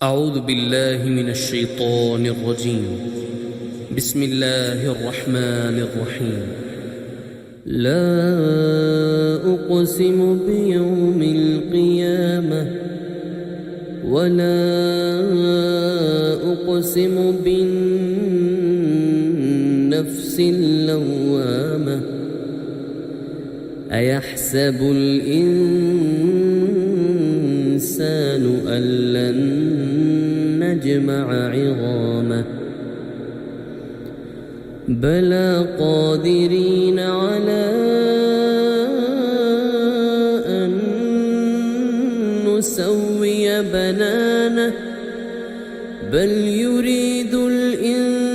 أعوذ بالله من الشيطان الرجيم. بسم الله الرحمن الرحيم. لا أقسم بيوم القيامة ولا أقسم بالنفس اللوامة أيحسب الإنسان أن لن نجمع عظامه بلى قادرين على أن نسوي بنانه بل يريد الإنسان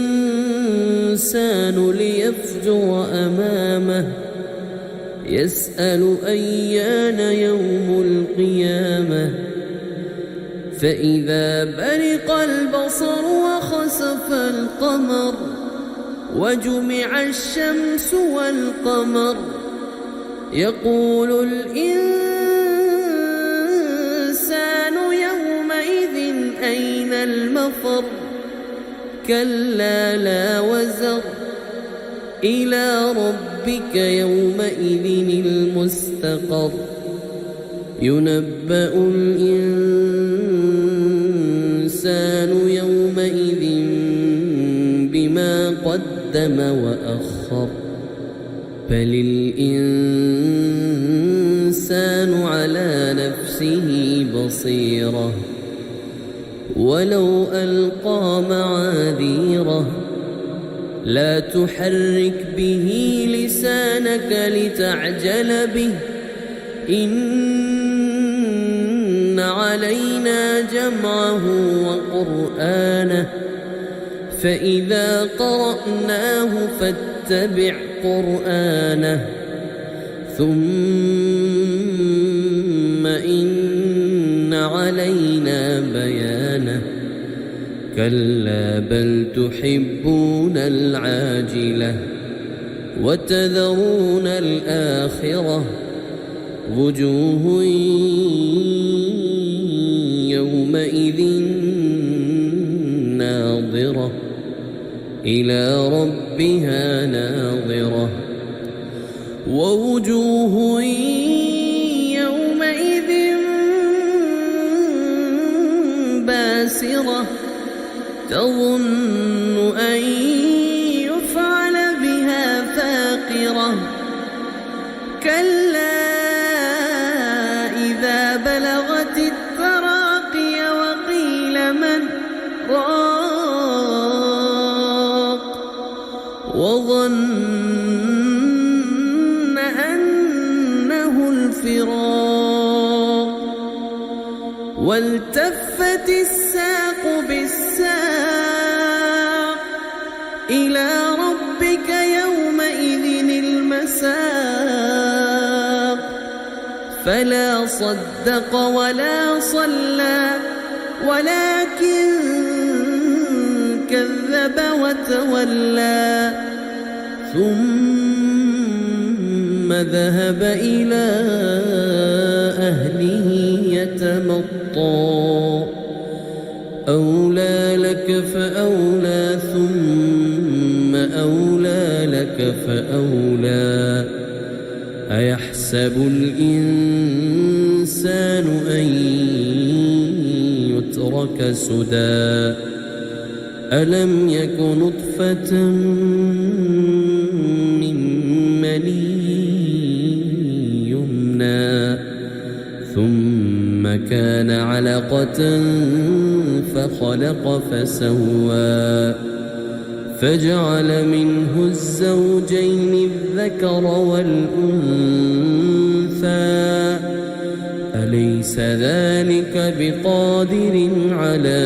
ليفجر أمامه يسأل أيان يوم القيامة فإذا برق البصر وخسف القمر وجمع الشمس والقمر يقول الإنسان يومئذ أين المفر كلا لا وزر إلى ربك يومئذ المستقر ينبأ الإنسان يومئذ بما قدم وأخر بل الإنسان على نفسه بصيرة ولو ألقى معاذيره لا تحرك به لسانك لتعجل به إن علينا جمعه وقرآنه فإذا قرأناه فاتبع قرآنه ثم إن علينا بيانه كلا بل تحبون العاجلة وتذرون الآخرة وجوه يومئذ ناظرة إلى ربها ناظرة ووجوه يومئذ باسرة تظن أن يفعل بها فاقرة كلا إذا بلغت التراقي وقيل من راق وظن أنه الفراق والتفت الساق بالساق إلى ربك يومئذ المساق فلا صدق ولا صلى ولكن كذب وتولى ثم ذهب إلى أهله يتمطى أولى لك فأولى ثم أولى لك فأولى أيحسب الإنسان أن يترك سدى ألم يك نطفة من مني يمنى ثم كان علقة فخلق فسوى فجعل منه الزوجين الذكر والأنثى أليس ذلك بقادر على